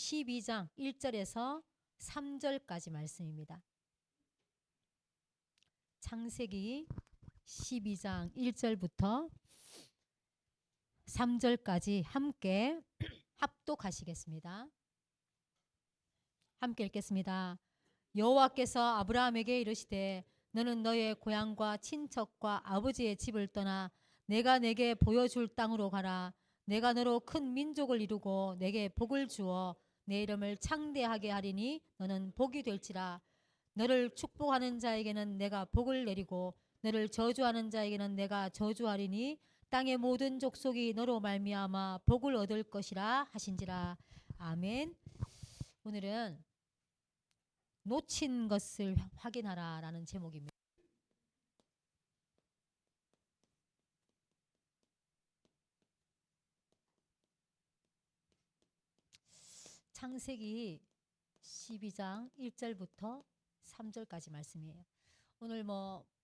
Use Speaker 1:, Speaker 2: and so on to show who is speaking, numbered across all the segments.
Speaker 1: 12장 1절에서 3절까지 말씀입니다. 창세기 12장 1절부터 3절까지 함께 합독하시겠습니다. 함께 읽겠습니다. 여호와께서 아브라함에게 이르시되 너는 너의 고향과 친척과 아버지의 집을 떠나 내가 내게 보여줄 땅으로 가라. 내가 너로 큰 민족을 이루고 내게 복을 주어 내 이름을 창대하게 하리니 너는 복이 될지라. 너를 축복하는 자에게는 내가 복을 내리고 너를 저주하는 자에게는 내가 저주하리니 땅의 모든 족속이 너로 말미암아 복을 얻을 것이라 하신지라. 아멘. 오늘은 놓친 것을 확인하라 라는 제목입니다. 창세기 12장 1절부터 3절까지 말씀이에요. 오늘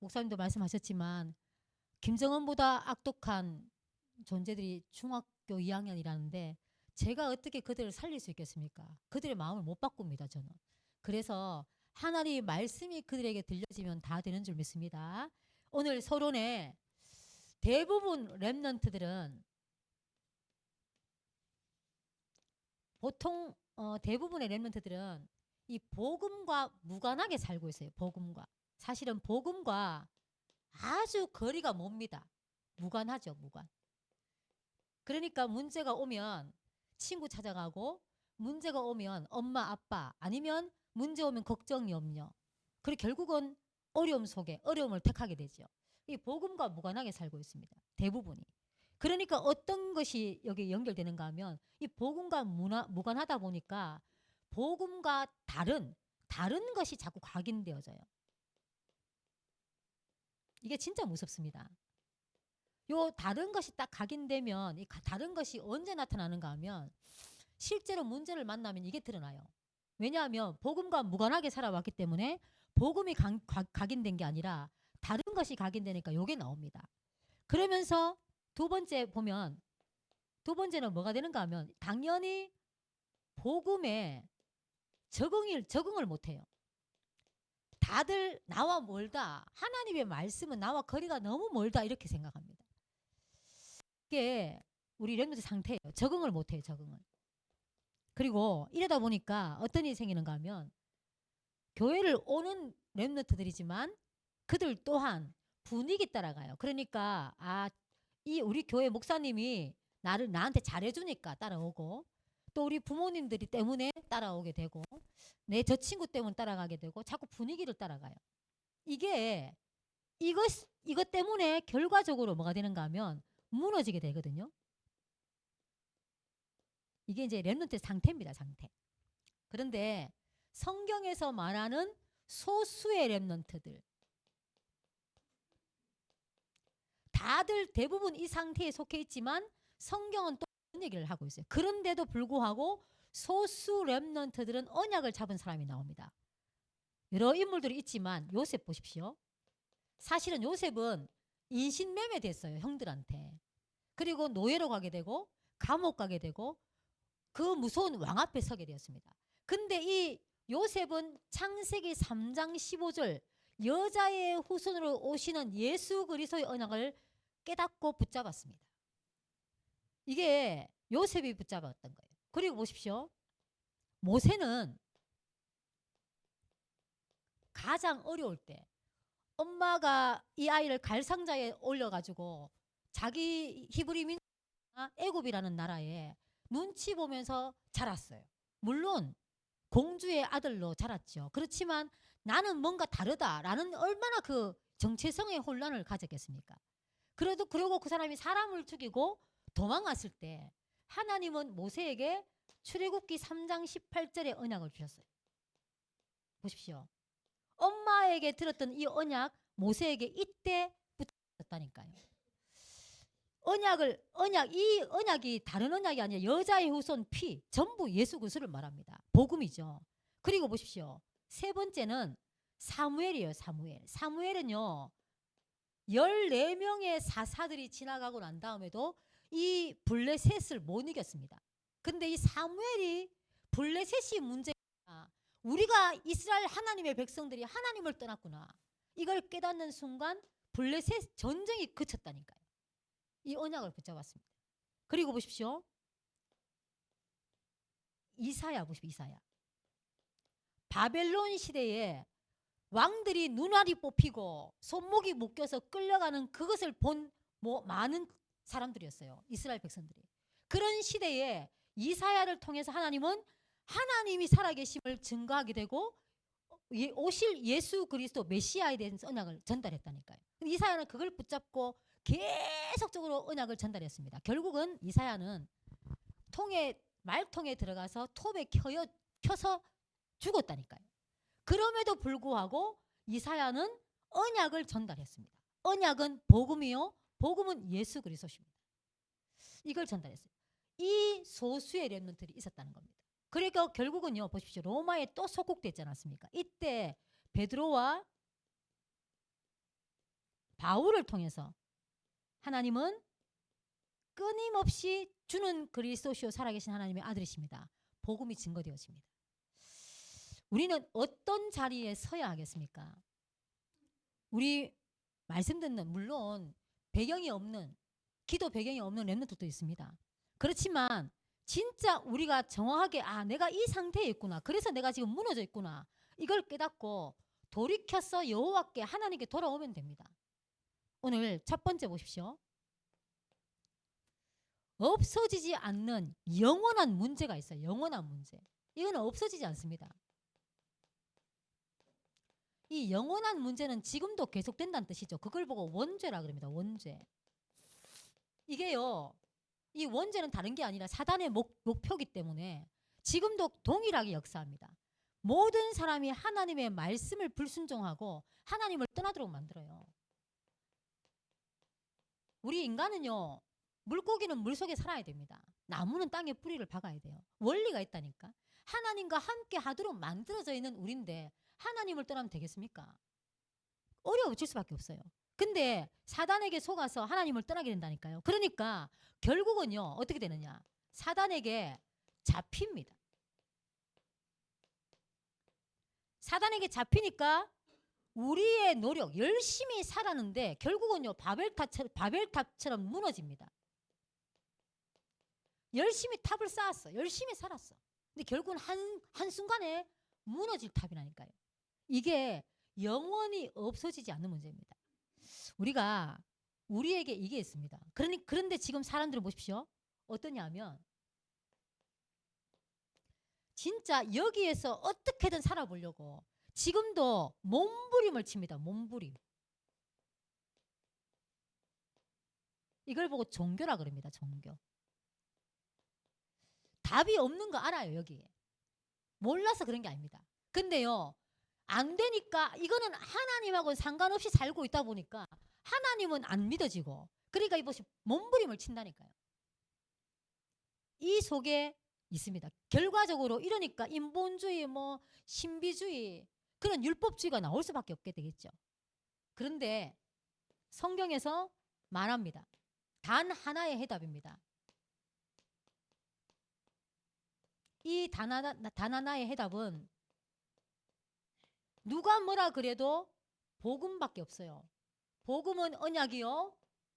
Speaker 1: 목사님도 말씀하셨지만 김정은보다 악독한 존재들이 중학교 2학년이라는데 제가 어떻게 그들을 살릴 수 있겠습니까? 그들의 마음을 못 바꿉니다, 저는. 그래서 하나님의 말씀이 그들에게 들려지면 다 되는 줄 믿습니다. 오늘 서론에 대부분 렘넌트들은 보통 대부분의 렘넌트들은 이 복음과 무관하게 살고 있어요. 복음과. 사실은 복음과 아주 거리가 멉니다. 무관하죠. 무관. 그러니까 문제가 오면 친구 찾아가고 문제가 오면 엄마 아빠 아니면 문제 오면 걱정 염려. 그리고 결국은 어려움 속에 어려움을 택하게 되죠. 이 복음과 무관하게 살고 있습니다. 대부분이. 그러니까 어떤 것이 여기 연결되는가 하면 이 복음과 무관하다 보니까 복음과 다른 것이 자꾸 각인되어져요. 이게 진짜 무섭습니다. 요 다른 것이 딱 각인되면 이 다른 것이 언제 나타나는가 하면 실제로 문제를 만나면 이게 드러나요. 왜냐하면 복음과 무관하게 살아왔기 때문에 복음이 각인된 게 아니라 다른 것이 각인되니까 요게 나옵니다. 그러면서 두 번째 보면 두 번째는 뭐가 되는가 하면 당연히 복음에 적응을 못해요. 다들 나와 멀다. 하나님의 말씀은 나와 거리가 너무 멀다 이렇게 생각합니다. 이게 우리 렘넌트 상태예요. 적응을 못해요. 적응을. 그리고 이러다 보니까 어떤 일이 생기는가 하면 교회를 오는 렘넌트들이지만 그들 또한 분위기 따라가요. 그러니까 이 우리 교회 목사님이 나한테 잘해주니까 따라오고 또 우리 부모님들이 때문에 따라오게 되고 저 친구 때문에 따라가게 되고 자꾸 분위기를 따라가요. 이게 이것 때문에 결과적으로 뭐가 되는가 하면 무너지게 되거든요. 이게 이제 렘넌트 상태입니다. 상태. 그런데 성경에서 말하는 소수의 렘넌트들 다들 대부분 이 상태에 속해 있지만 성경은 또 그런 얘기를 하고 있어요. 그런데도 불구하고 소수 렘넌트들은 언약을 잡은 사람이 나옵니다. 여러 인물들이 있지만 요셉 보십시오. 사실은 요셉은 인신매매 됐어요. 형들한테. 그리고 노예로 가게 되고 감옥 가게 되고 그 무서운 왕 앞에 서게 되었습니다. 근데 이 요셉은 창세기 3장 15절 여자의 후손으로 오시는 예수 그리스도의 언약을 깨닫고 붙잡았습니다. 이게 요셉이 붙잡았던 거예요. 그리고 보십시오. 모세는 가장 어려울 때 엄마가 이 아이를 갈상자에 올려가지고 자기 히브리 민족 애굽이라는 나라에 눈치 보면서 자랐어요. 물론 공주의 아들로 자랐죠. 그렇지만 나는 뭔가 다르다라는 얼마나 그 정체성의 혼란을 가졌겠습니까? 그리고 그 사람이 사람을 죽이고 도망갔을 때 하나님은 모세에게 출애굽기 3장 18절의 언약을 주셨어요. 보십시오. 엄마에게 들었던 이 언약 모세에게 이때 붙었다니까요. 이 언약이 다른 언약이 아니라 여자의 후손 피 전부 예수 그리스도를 말합니다. 복음이죠. 그리고 보십시오. 세 번째는 사무엘이에요. 사무엘은요 14명의 사사들이 지나가고 난 다음에도 이 블레셋을 못 이겼습니다. 근데 이 사무엘이 블레셋이 문제가 우리가 이스라엘 하나님의 백성들이 하나님을 떠났구나. 이걸 깨닫는 순간 블레셋 전쟁이 그쳤다니까요. 이 언약을 붙잡았습니다. 그리고 보십시오. 이사야 보십시오. 이사야. 바벨론 시대에 왕들이 눈알이 뽑히고 손목이 묶여서 끌려가는 그것을 본 많은 사람들이었어요. 이스라엘 백성들이. 그런 시대에 이사야를 통해서 하나님은 하나님이 살아계심을 증거하게 되고 오실 예수 그리스도 메시아에 대한 언약을 전달했다니까요. 이사야는 그걸 붙잡고 계속적으로 언약을 전달했습니다. 결국은 이사야는 말통에 들어가서 톱에 켜서 죽었다니까요. 그럼에도 불구하고 이사야는 언약을 전달했습니다. 언약은 복음이요. 복음은 예수 그리스도십니다. 이걸 전달했어요. 이 소수의 렘넌트들이 있었다는 겁니다. 그러니까 결국은요. 보십시오. 로마에 또 속국됐지 않았습니까? 이때 베드로와 바울을 통해서 하나님은 끊임없이 주는 그리스도시요 살아계신 하나님의 아들이십니다. 복음이 증거되어집니다. 우리는 어떤 자리에 서야 하겠습니까? 우리 말씀 듣는 물론 배경이 없는 기도 배경이 없는 렘넌트도 있습니다. 그렇지만 진짜 우리가 정확하게 내가 이 상태에 있구나. 그래서 내가 지금 무너져 있구나. 이걸 깨닫고 돌이켜서 여호와께 하나님께 돌아오면 됩니다. 오늘 첫 번째 보십시오. 없어지지 않는 영원한 문제가 있어요. 영원한 문제. 이건 없어지지 않습니다. 이 영원한 문제는 지금도 계속된다는 뜻이죠. 그걸 보고 원죄라 그럽니다. 원죄. 이게요. 이 원죄는 다른 게 아니라 사단의 목표이기 때문에 지금도 동일하게 역사합니다. 모든 사람이 하나님의 말씀을 불순종하고 하나님을 떠나도록 만들어요. 우리 인간은요. 물고기는 물속에 살아야 됩니다. 나무는 땅에 뿌리를 박아야 돼요. 원리가 있다니까. 하나님과 함께 하도록 만들어져 있는 우리인데 하나님을 떠나면 되겠습니까? 어려워질 수밖에 없어요. 근데 사단에게 속아서 하나님을 떠나게 된다니까요. 그러니까 결국은요. 어떻게 되느냐. 사단에게 잡힙니다. 사단에게 잡히니까 우리의 노력 열심히 살았는데 결국은요. 바벨탑처럼 무너집니다. 열심히 탑을 쌓았어. 열심히 살았어. 근데 결국은 한순간에 무너질 탑이라니까요. 이게 영원히 없어지지 않는 문제입니다. 우리에게 이게 있습니다. 그런데 지금 사람들은 보십시오. 어떠냐면 진짜 여기에서 어떻게든 살아보려고 지금도 몸부림을 칩니다. 몸부림. 이걸 보고 종교라 그럽니다. 종교. 답이 없는 거 알아요. 여기에. 몰라서 그런 게 아닙니다. 근데요. 안 되니까 이거는 하나님하고는 상관없이 살고 있다 보니까 하나님은 안 믿어지고 그러니까 이것이 몸부림을 친다니까요. 이 속에 있습니다. 결과적으로 이러니까 인본주의 신비주의 그런 율법주의가 나올 수밖에 없게 되겠죠. 그런데 성경에서 말합니다. 단 하나의 해답입니다. 이 단 하나의 해답은 누가 뭐라 그래도 복음밖에 없어요. 복음은 언약이요.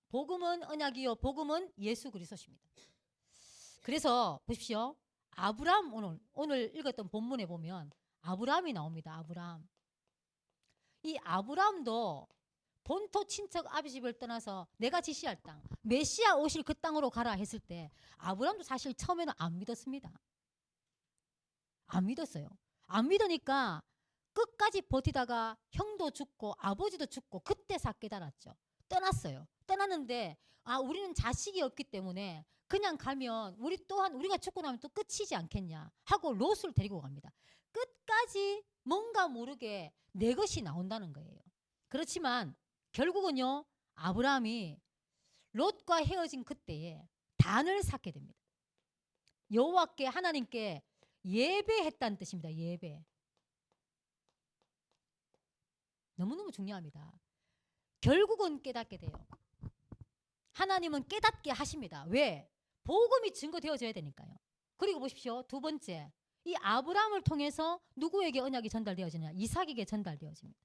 Speaker 1: 복음은 언약이요. 복음은 예수 그리스도십니다. 그래서 보십시오. 아브라함 오늘 읽었던 본문에 보면 아브라함이 나옵니다. 아브라함. 이 아브라함도 본토 친척 아비 집을 떠나서 내가 지시할 땅 메시아 오실 그 땅으로 가라 했을 때 아브라함도 사실 처음에는 안 믿었습니다. 안 믿었어요. 안 믿으니까 끝까지 버티다가 형도 죽고 아버지도 죽고 그때서 깨달았죠. 떠났어요. 떠났는데 우리는 자식이 없기 때문에 그냥 가면 우리 또한 우리가 죽고 나면 또 끝이지 않겠냐 하고 롯을 데리고 갑니다. 끝까지 뭔가 모르게 내 것이 나온다는 거예요. 그렇지만 결국은요. 아브라함이 롯과 헤어진 그때에 단을 쌓게 됩니다. 여호와께 하나님께 예배했다는 뜻입니다. 예배. 너무너무 중요합니다. 결국은 깨닫게 돼요. 하나님은 깨닫게 하십니다. 왜? 복음이 증거되어져야 되니까요. 그리고 보십시오. 두 번째, 이 아브라함을 통해서 누구에게 언약이 전달되어지느냐? 이삭에게 전달되어집니다.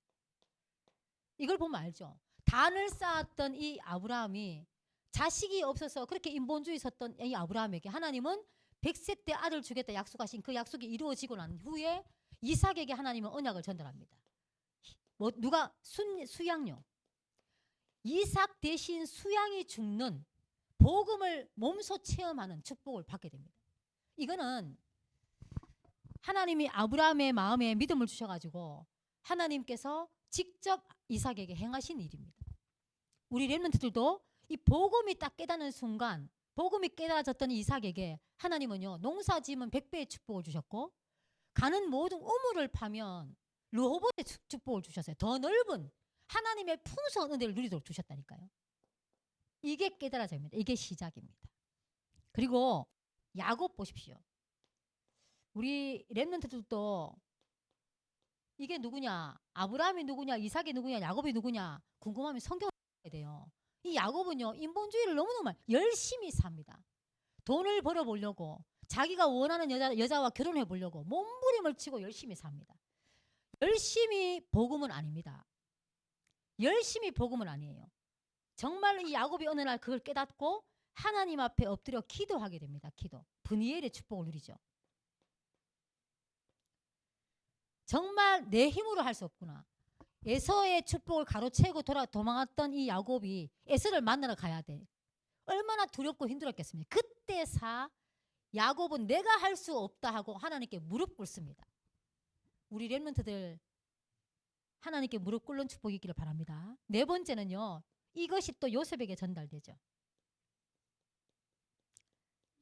Speaker 1: 이걸 보면 알죠. 단을 쌓았던 이 아브라함이 자식이 없어서 그렇게 인본주의 있었던 이 아브라함에게 하나님은 100세 때 아들 주겠다 약속하신 그 약속이 이루어지고 난 후에 이삭에게 하나님은 언약을 전달합니다. 뭐 누가 수양요. 이삭 대신 수양이 죽는 복음을 몸소 체험하는 축복을 받게 됩니다. 이거는 하나님이 아브라함의 마음에 믿음을 주셔가지고 하나님께서 직접 이삭에게 행하신 일입니다. 우리 렘넌트들도 이 복음이 딱 깨닫는 순간, 복음이 깨달아졌던 이삭에게 하나님은요, 농사 지으면 100배의 축복을 주셨고, 가는 모든 우물을 파면 르호봇의 축복을 주셨어요. 더 넓은 하나님의 풍성한 은혜를 누리도록 주셨다니까요. 이게 깨달아집니다. 이게 시작입니다. 그리고 야곱 보십시오. 우리 렘넌트들도 이게 누구냐, 아브라함이 누구냐, 이삭이 누구냐, 야곱이 누구냐 궁금하면 성경을 읽어야 돼요. 이 야곱은요, 인본주의를 너무너무 열심히 삽니다. 돈을 벌어보려고, 자기가 원하는 여자와 결혼해 보려고 몸부림을 치고 열심히 삽니다. 열심히 복음은 아닙니다. 열심히 복음은 아니에요. 정말 이 야곱이 어느 날 그걸 깨닫고 하나님 앞에 엎드려 기도하게 됩니다. 기도. 브니엘의 축복을 누리죠. 정말 내 힘으로 할 수 없구나. 에서의 축복을 가로채고 도망갔던 이 야곱이 에서를 만나러 가야 돼. 얼마나 두렵고 힘들었겠습니까? 그때사 야곱은 내가 할 수 없다 하고 하나님께 무릎 꿇습니다. 우리 렘넌트들 하나님께 무릎 꿇는 축복이 있기를 바랍니다. 네 번째는요. 이것이 또 요셉에게 전달되죠.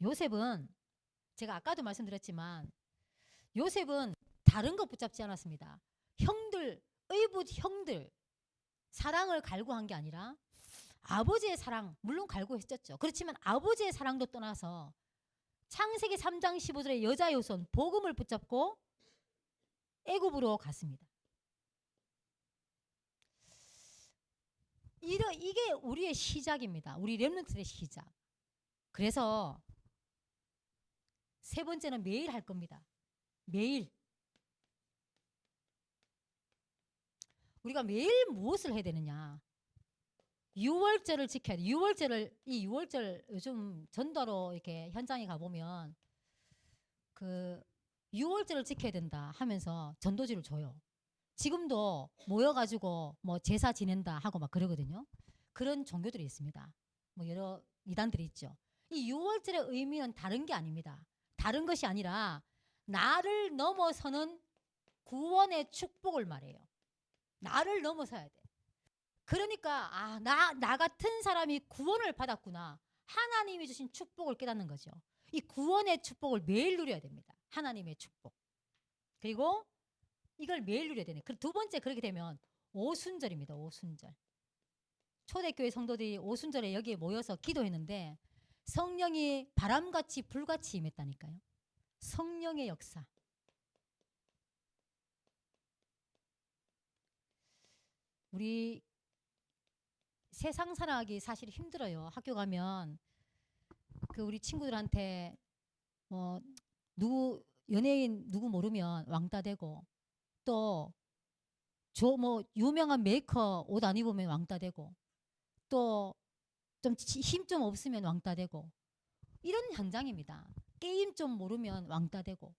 Speaker 1: 요셉은 제가 아까도 말씀드렸지만 요셉은 다른 것 붙잡지 않았습니다. 형들, 의붓 형들 사랑을 갈구한 게 아니라 아버지의 사랑 물론 갈구했었죠. 그렇지만 아버지의 사랑도 떠나서 창세기 3장 15절의 여자의 후손 복음을 붙잡고 애굽으로 갔습니다. 이게 우리의 시작입니다. 우리 렘넌트의 시작. 그래서 세 번째는 매일 할 겁니다. 매일. 우리가 매일 무엇을 해야 되느냐. 6월절을 지켜야 돼. 6월절 요즘 전도로 이렇게 현장에 가보면 그 6월절을 지켜야 된다 하면서 전도지를 줘요. 지금도 모여가지고 뭐 제사 지낸다 하고 막 그러거든요. 그런 종교들이 있습니다. 뭐 여러 이단들이 있죠. 이 6월절의 의미는 다른 게 아닙니다. 다른 것이 아니라 나를 넘어서는 구원의 축복을 말해요. 나를 넘어서야 돼. 그러니까 나 같은 사람이 구원을 받았구나. 하나님이 주신 축복을 깨닫는 거죠. 이 구원의 축복을 매일 누려야 됩니다. 하나님의 축복. 그리고 이걸 매일 누려야 되네. 두 번째 그렇게 되면 오순절입니다. 오순절. 초대교회 성도들이 오순절에 여기에 모여서 기도했는데 성령이 바람같이 불같이 임했다니까요. 성령의 역사. 우리 세상 살아가기 사실 힘들어요. 학교 가면 그 우리 친구들한테 뭐 누구 연예인 누구 모르면 왕따 되고 또 뭐 유명한 메이커 옷 안 입으면 왕따 되고 또 좀 힘 좀 없으면 왕따 되고 이런 현장입니다. 게임 좀 모르면 왕따 되고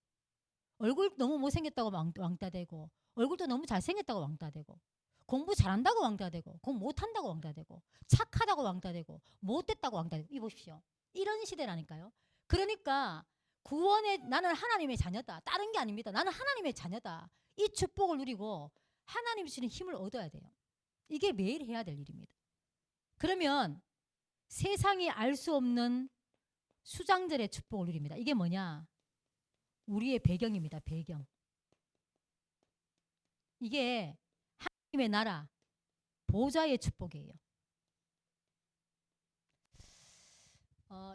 Speaker 1: 얼굴 너무 못생겼다고 왕따 되고 얼굴도 너무 잘생겼다고 왕따 되고 공부 잘한다고 왕따 되고 공부 못한다고 왕따 되고 착하다고 왕따 되고 못됐다고 왕따 되고. 이 보십시오. 이런 시대라니까요. 그러니까 구원의 나는 하나님의 자녀다. 다른 게 아닙니다. 나는 하나님의 자녀다. 이 축복을 누리고 하나님이 주시는 힘을 얻어야 돼요. 이게 매일 해야 될 일입니다. 그러면 세상이 알 수 없는 수장절의 축복을 누립니다. 이게 뭐냐? 우리의 배경입니다. 배경. 이게 하나님의 나라, 보좌의 축복이에요.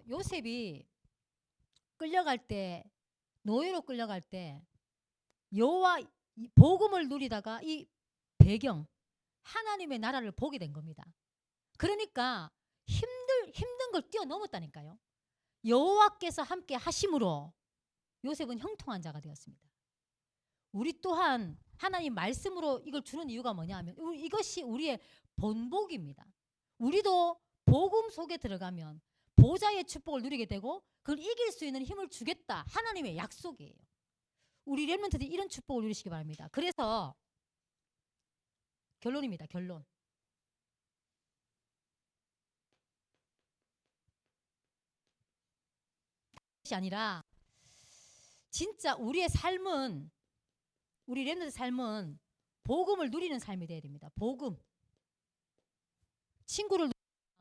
Speaker 1: 요셉이 끌려갈 때, 노예로 끌려갈 때 여호와 복음을 누리다가 이 배경, 하나님의 나라를 보게 된 겁니다. 그러니까 힘든 걸 뛰어넘었다니까요. 여호와께서 함께 하심으로 요셉은 형통한 자가 되었습니다. 우리 또한 하나님 말씀으로 이걸 주는 이유가 뭐냐 하면 이것이 우리의 본복입니다. 우리도 복음 속에 들어가면 보좌의 축복을 누리게 되고 그걸 이길 수 있는 힘을 주겠다. 하나님의 약속이에요. 우리 렘넌트들이 이런 축복을 누리시기 바랍니다. 그래서 결론입니다. 결론. 것이 아니라 진짜 우리의 삶은 우리 렘넌트 삶은 복음을 누리는 삶이 되어야 됩니다. 복음. 친구를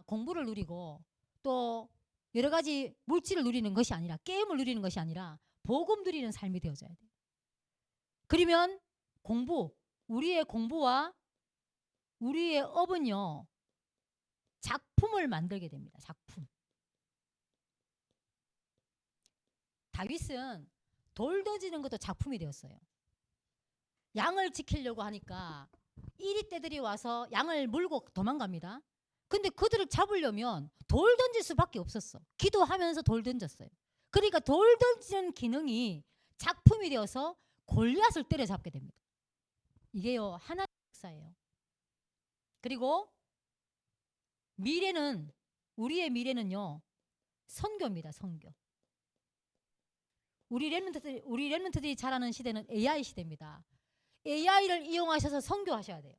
Speaker 1: 공부를 누리고 또 여러 가지 물질을 누리는 것이 아니라 게임을 누리는 것이 아니라 복음 누리는 삶이 되어져야 돼요. 그러면 우리의 공부와 우리의 업은요 작품을 만들게 됩니다. 작품. 다윗은 돌 던지는 것도 작품이 되었어요. 양을 지키려고 하니까 이리 떼들이 와서 양을 물고 도망갑니다. 근데 그들을 잡으려면 돌 던질 수밖에 없었어. 기도하면서 돌 던졌어요. 그러니까 돌 던지는 기능이 작품이 되어서 골리앗을 때려잡게 됩니다. 이게요 하나님의 역사예요. 그리고 우리의 미래는요 선교입니다. 선교. 우리 렘넌트들이 자라는 시대는 AI 시대입니다. AI를 이용하셔서 선교하셔야 돼요.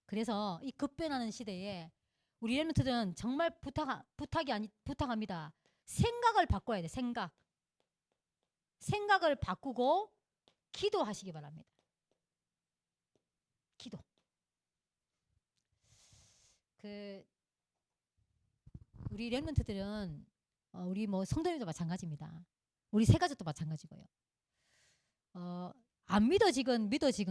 Speaker 1: 그래서 이 급변하는 시대에 우리 렘넌트들은 정말 부탁합니다. 생각을 바꿔야 돼. 생각을 바꾸고 기도하시기 바랍니다. 기도. 우리 렘넌트들은 우리 뭐 성도님도 마찬가지입니다. 우리 새가족도 마찬가지고요. 안 믿어지건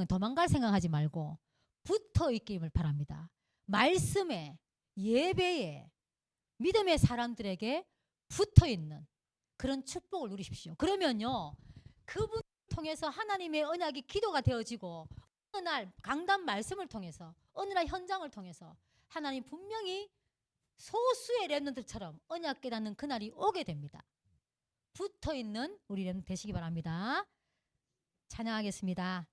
Speaker 1: 도망갈 생각하지 말고 붙어 있기를 바랍니다. 말씀에 예배에 믿음의 사람들에게 붙어 있는 그런 축복을 누리십시오. 그러면요 그분 통해서 하나님의 언약이 기도가 되어지고 어느 날 강단 말씀을 통해서 어느 날 현장을 통해서 하나님 분명히 소수의 렘넌트처럼 언약 깨닫는 그날이 오게 됩니다. 붙어 있는 우리 렘넌트 되시기 바랍니다. 찬양하겠습니다.